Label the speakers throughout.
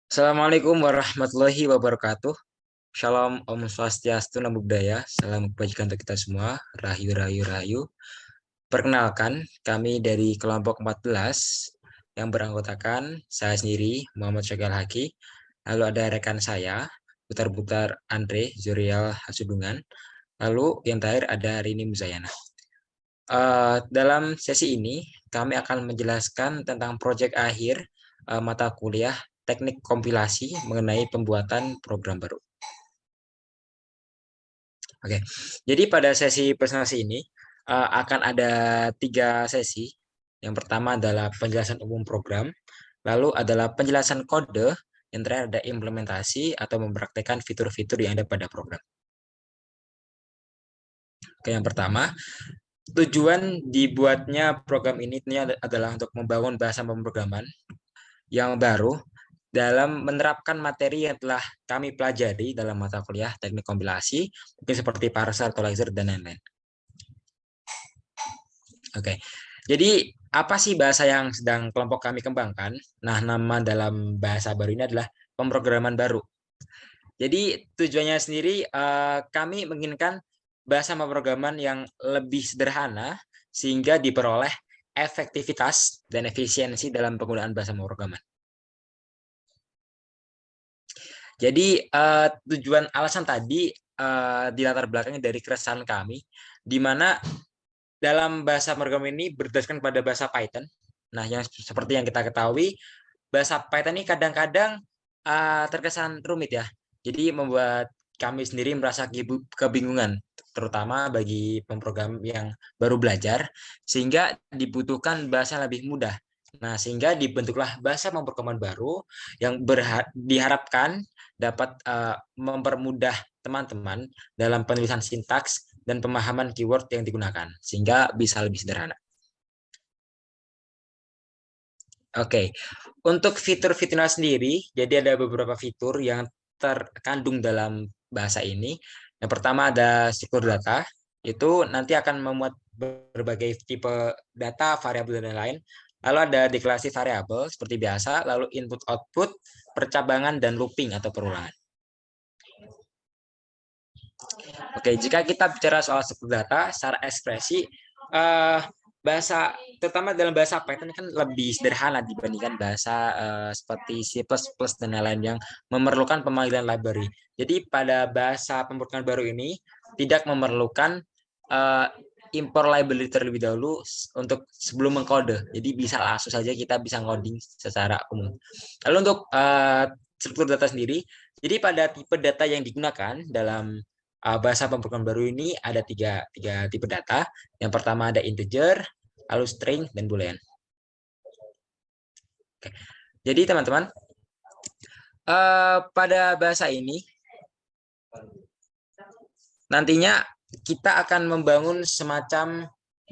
Speaker 1: Assalamualaikum warahmatullahi wabarakatuh. Shalom, Om Swastiastu, Namo Buddhaya. Salam kebajikan untuk kita semua. Rahayu, rahayu, rahayu. Perkenalkan, kami dari kelompok 14 yang beranggotakan saya sendiri, Muhammad Syagal Haki. Lalu ada rekan saya, Butar-Butar Andre Zuriel Hasudungan. Lalu yang terakhir ada Rini Muzayana. Dalam sesi ini, kami akan menjelaskan tentang proyek akhir mata kuliah teknik kompilasi mengenai pembuatan program baru. Oke, jadi pada sesi presentasi ini akan ada 3 sesi. Yang pertama adalah penjelasan umum program, lalu adalah penjelasan kode, yang terakhir ada implementasi atau mempraktekkan fitur-fitur yang ada pada program. Oke, yang pertama, tujuan dibuatnya program ini adalah untuk membangun bahasa pemrograman yang baru dalam menerapkan materi yang telah kami pelajari dalam mata kuliah teknik kompilasi, mungkin seperti parser, tolerancer, dan lain-lain. Oke, jadi apa sih bahasa yang sedang kelompok kami kembangkan? Nah, nama dalam bahasa baru ini adalah pemrograman baru. Jadi tujuannya sendiri kami menginginkan bahasa pemrograman yang lebih sederhana sehingga diperoleh efektivitas dan efisiensi dalam penggunaan bahasa pemrograman. Jadi tujuan alasan tadi di latar belakangnya dari keresahan kami, di mana dalam bahasa pemrograman ini berdasarkan pada bahasa Python. Nah, yang seperti yang kita ketahui, bahasa Python ini kadang-kadang terkesan rumit ya. Jadi membuat kami sendiri merasa kebingungan, terutama bagi pemrogram yang baru belajar, sehingga dibutuhkan bahasa yang lebih mudah. Nah, sehingga dibentuklah bahasa pemrograman baru yang diharapkan dapat mempermudah teman-teman dalam penulisan sintaks dan pemahaman keyword yang digunakan, sehingga bisa lebih sederhana. Oke, untuk fitur-fiturnya sendiri, jadi ada beberapa fitur yang terkandung dalam bahasa ini. Yang pertama ada struktur data, itu nanti akan memuat berbagai tipe data, variabel, dan lain-lain. Lalu ada deklarasi variabel seperti biasa, lalu input-output, percabangan, dan looping atau perulangan. Oke, jika kita bicara soal struktur data secara ekspresi, bahasa terutama dalam bahasa Python kan lebih sederhana dibandingkan bahasa seperti C++ dan lain-lain yang memerlukan pemanggilan library. Jadi pada bahasa pemrograman baru ini tidak memerlukan impor library terlebih dahulu untuk sebelum mengkode. Jadi bisa langsung saja kita bisa ngoding secara umum. Lalu untuk struktur data sendiri, jadi pada tipe data yang digunakan dalam bahasa pemrograman baru ini ada tiga tipe data. Yang pertama ada integer, lalu string, dan boolean. Oke. Jadi teman-teman, pada bahasa ini nantinya kita akan membangun semacam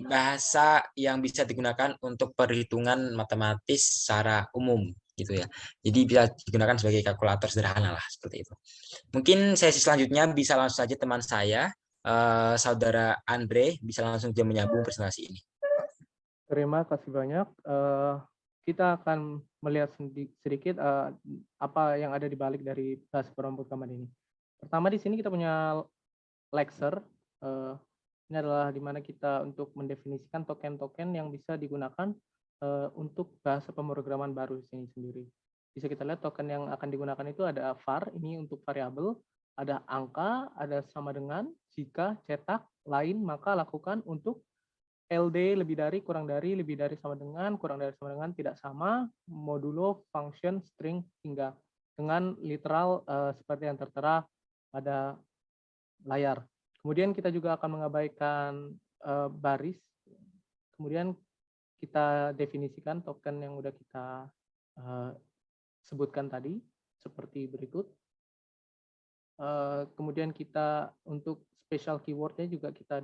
Speaker 1: bahasa yang bisa digunakan untuk perhitungan matematis secara umum gitu ya. Jadi bisa digunakan sebagai kalkulator sederhana lah seperti itu. Mungkin sesi selanjutnya bisa langsung saja teman saya, saudara Andre, bisa langsung dia menyambung presentasi ini.
Speaker 2: Terima kasih banyak. Kita akan melihat sedikit apa yang ada di balik dari bahasa pemrograman ini. Pertama di sini kita punya lecture. Ini adalah di mana kita untuk mendefinisikan token-token yang bisa digunakan untuk bahasa pemrograman baru di sini sendiri. Bisa kita lihat token yang akan digunakan itu ada var, ini untuk variabel, ada angka, ada sama dengan, jika, cetak, lain, maka, lakukan, untuk, LD, lebih dari, kurang dari, lebih dari, sama dengan, kurang dari, sama dengan, tidak sama, modulo, function, string, hingga, dengan literal seperti yang tertera pada layar. Kemudian kita juga akan mengabaikan baris. Kemudian kita definisikan token yang udah kita sebutkan tadi seperti berikut. Kemudian kita untuk special keywordnya juga kita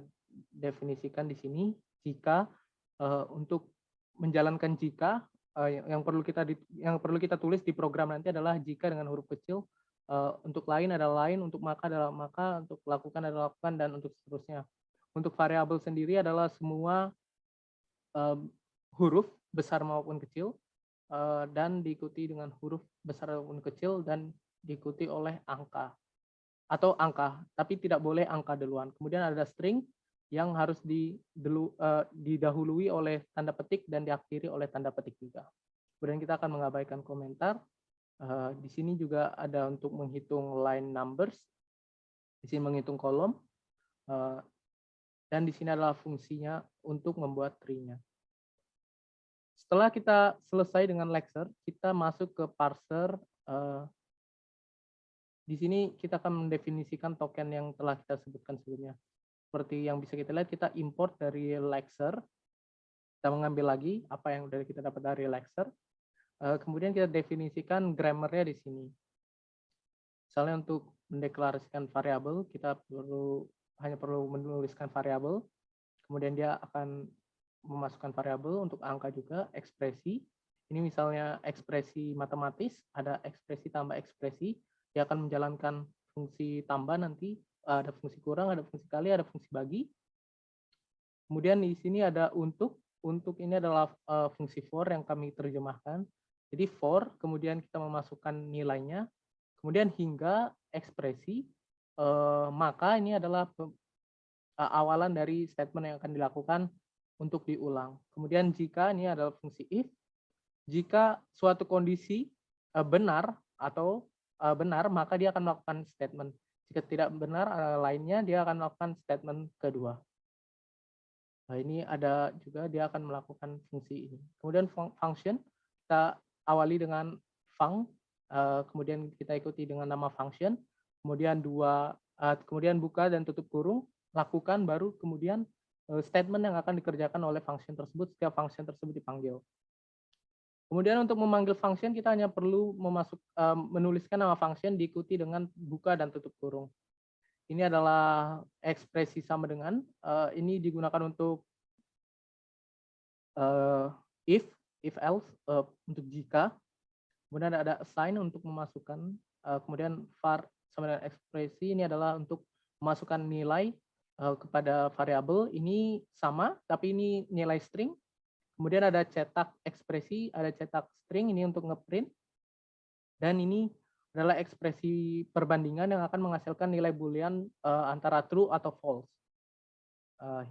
Speaker 2: definisikan di sini. Jika untuk menjalankan jika yang perlu kita tulis di program nanti adalah jika dengan huruf kecil, untuk lain adalah lain, untuk maka adalah maka, untuk lakukan adalah lakukan, dan untuk seterusnya. Untuk variabel sendiri adalah semua huruf besar maupun kecil. dan diikuti dengan huruf besar ataupun kecil dan diikuti oleh angka atau angka, tapi tidak boleh angka duluan. Kemudian ada string yang harus didahului oleh tanda petik dan diakhiri oleh tanda petik juga. Kemudian kita akan mengabaikan komentar. Di sini juga ada untuk menghitung line numbers. Di sini menghitung kolom. Dan di sini adalah fungsinya untuk membuat tree-nya. Setelah kita selesai dengan lexer, kita masuk ke parser. Di sini kita akan mendefinisikan token yang telah kita sebutkan sebelumnya. Seperti yang bisa kita lihat, kita import dari lexer. Kita mengambil lagi apa yang sudah kita dapat dari lexer. Kemudian kita definisikan grammar-nya di sini. Misalnya untuk mendeklarasikan variabel, kita hanya perlu menuliskan variabel. Kemudian dia akan memasukkan variabel untuk angka juga, ekspresi. Ini misalnya ekspresi matematis, ada ekspresi tambah ekspresi. Dia akan menjalankan fungsi tambah nanti, ada fungsi kurang, ada fungsi kali, ada fungsi bagi. Kemudian di sini ada untuk ini adalah fungsi for yang kami terjemahkan. Jadi for, kemudian kita memasukkan nilainya, kemudian hingga ekspresi, maka ini adalah awalan dari statement yang akan dilakukan untuk diulang. Kemudian jika ini adalah fungsi if, jika suatu kondisi benar atau benar, maka dia akan melakukan statement. Jika tidak benar lainnya, dia akan melakukan statement kedua. Nah, ini ada juga dia akan melakukan fungsi ini. Kemudian function, kita awali dengan func, kemudian kita ikuti dengan nama function, kemudian kemudian buka dan tutup kurung, lakukan, baru kemudian statement yang akan dikerjakan oleh function tersebut setiap function tersebut dipanggil. Kemudian untuk memanggil function kita hanya perlu menuliskan nama function diikuti dengan buka dan tutup kurung. Ini adalah ekspresi sama dengan, ini digunakan untuk if else, untuk jika. Kemudian ada assign untuk memasukkan, kemudian var sama dengan ekspresi, ini adalah untuk memasukkan nilai kepada variabel. Ini sama, tapi ini nilai string. Kemudian ada cetak ekspresi, ada cetak string, ini untuk ngeprint. Dan ini adalah ekspresi perbandingan yang akan menghasilkan nilai boolean antara true atau false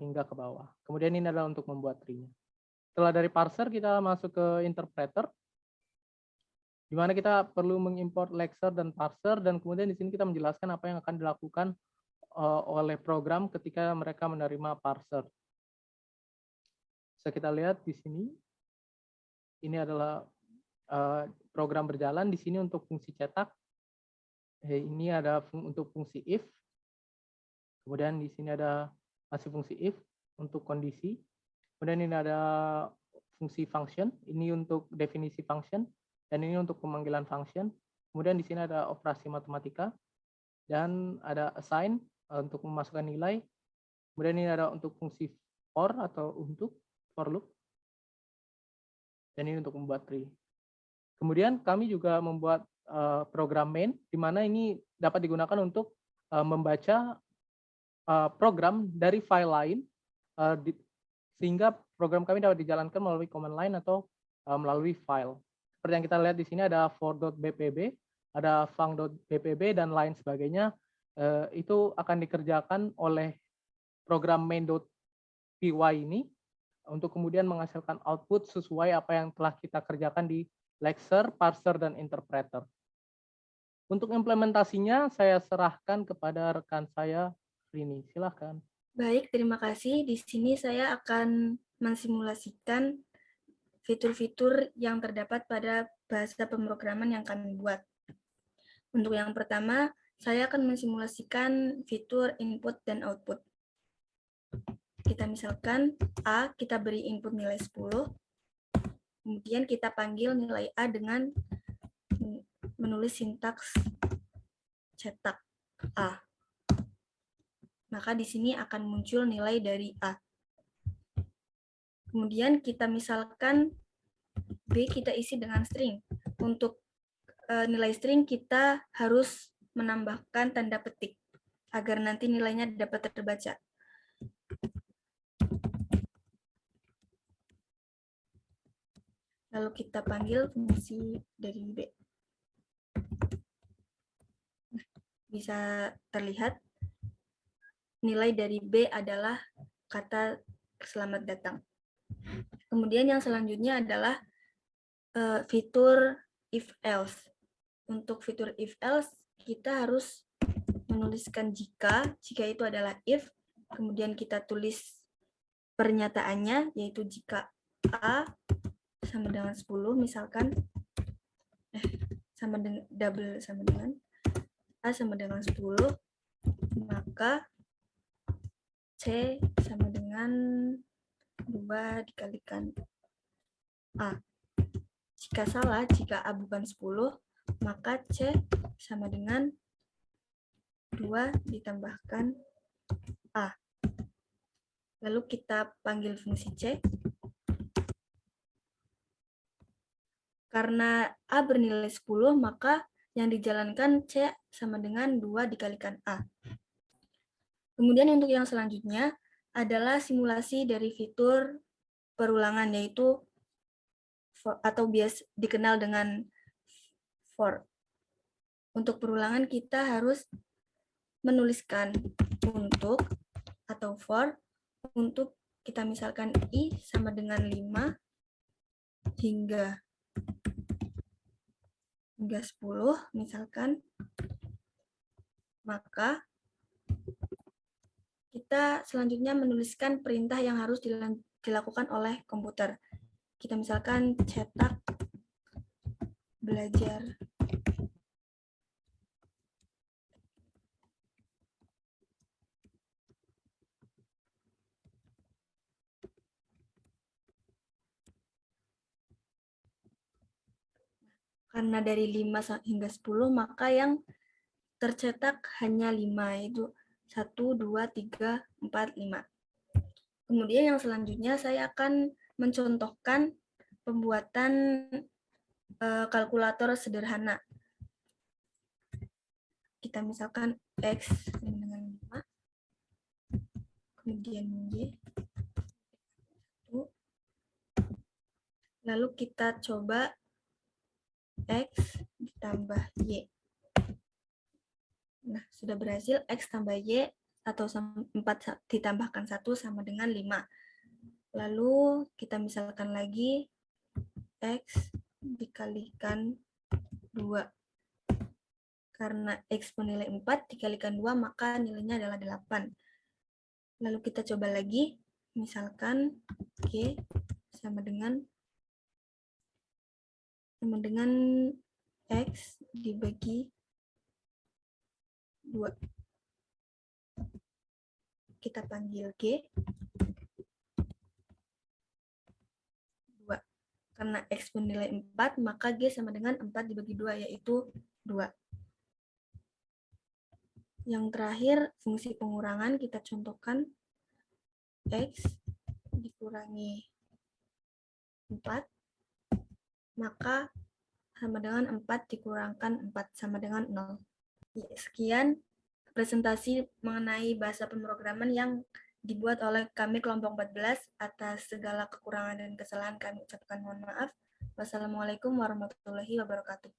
Speaker 2: hingga ke bawah. Kemudian ini adalah untuk membuat tree-nya. Setelah dari parser kita masuk ke interpreter, di mana kita perlu mengimport lexer dan parser, dan kemudian di sini kita menjelaskan apa yang akan dilakukan oleh program ketika mereka menerima parser. Bisa kita lihat di sini, ini adalah program berjalan di sini untuk fungsi cetak. Ini ada untuk fungsi if. Kemudian di sini ada masih fungsi if untuk kondisi. Kemudian ini ada fungsi function. Ini untuk definisi function. Dan ini untuk pemanggilan function. Kemudian di sini ada operasi matematika. Dan ada assign untuk memasukkan nilai. Kemudian ini ada untuk fungsi for atau untuk for loop. Dan ini untuk membuat tree. Kemudian kami juga membuat program main, di mana ini dapat digunakan untuk membaca program dari file lain, sehingga program kami dapat dijalankan melalui command line atau melalui file. Seperti yang kita lihat di sini ada for.bpb, ada func.bpb, dan lain sebagainya. Itu akan dikerjakan oleh program main.py ini untuk kemudian menghasilkan output sesuai apa yang telah kita kerjakan di lexer, parser, dan interpreter. Untuk implementasinya saya serahkan kepada rekan saya, Rini. Silahkan.
Speaker 3: Baik, terima kasih. Di sini saya akan mensimulasikan fitur-fitur yang terdapat pada bahasa pemrograman yang kami buat. Untuk yang pertama, saya akan mensimulasikan fitur input dan output. Kita misalkan A, kita beri input nilai 10, kemudian kita panggil nilai A dengan menulis sintaks cetak A. Maka di sini akan muncul nilai dari A. Kemudian kita misalkan B kita isi dengan string. Untuk nilai string kita harus menambahkan tanda petik agar nanti nilainya dapat terbaca. Lalu kita panggil fungsi dari B. Bisa terlihat nilai dari B adalah kata selamat datang. Kemudian yang selanjutnya adalah fitur if else. Untuk fitur if else kita harus menuliskan jika itu adalah if, kemudian kita tulis pernyataannya yaitu jika A sama dengan 10 misalkan sama dengan double sama dengan A sama dengan 10, maka C sama dengan 2 dikalikan A. Jika salah, jika A bukan 10, maka C sama dengan 2 ditambahkan A. Lalu kita panggil fungsi C. Karena A bernilai 10, maka yang dijalankan C sama dengan 2 dikalikan A. Kemudian untuk yang selanjutnya adalah simulasi dari fitur perulangan, yaitu atau biasa dikenal dengan for. Untuk perulangan kita harus menuliskan untuk atau for. Untuk kita misalkan I sama dengan 5 hingga 10 misalkan, maka kita selanjutnya menuliskan perintah yang harus dilakukan oleh komputer. Kita misalkan cetak belajar. Karena dari 5 hingga 10, maka yang tercetak hanya 5, yaitu 1, 2, 3, 4, 5. Kemudian yang selanjutnya saya akan mencontohkan pembuatan kalkulator sederhana. Kita misalkan X dengan 5, kemudian Y, lalu kita coba X ditambah Y. Nah, sudah berhasil X tambah Y atau 4 ditambahkan 1 sama dengan 5. Lalu kita misalkan lagi X dikalikan 2. Karena X bernilai 4 dikalikan 2, maka nilainya adalah 8. Lalu kita coba lagi, misalkan G sama dengan X dibagi 2. Kita panggil G. 2. Karena X bernilai 4, maka G sama dengan 4 dibagi 2, yaitu 2. Yang terakhir, fungsi pengurangan kita contohkan X dikurangi 4, maka sama dengan 4 dikurangkan 4 sama dengan 0. Sekian presentasi mengenai bahasa pemrograman yang dibuat oleh kami kelompok 14. Atas segala kekurangan dan kesalahan kami ucapkan mohon maaf. Wassalamualaikum warahmatullahi wabarakatuh.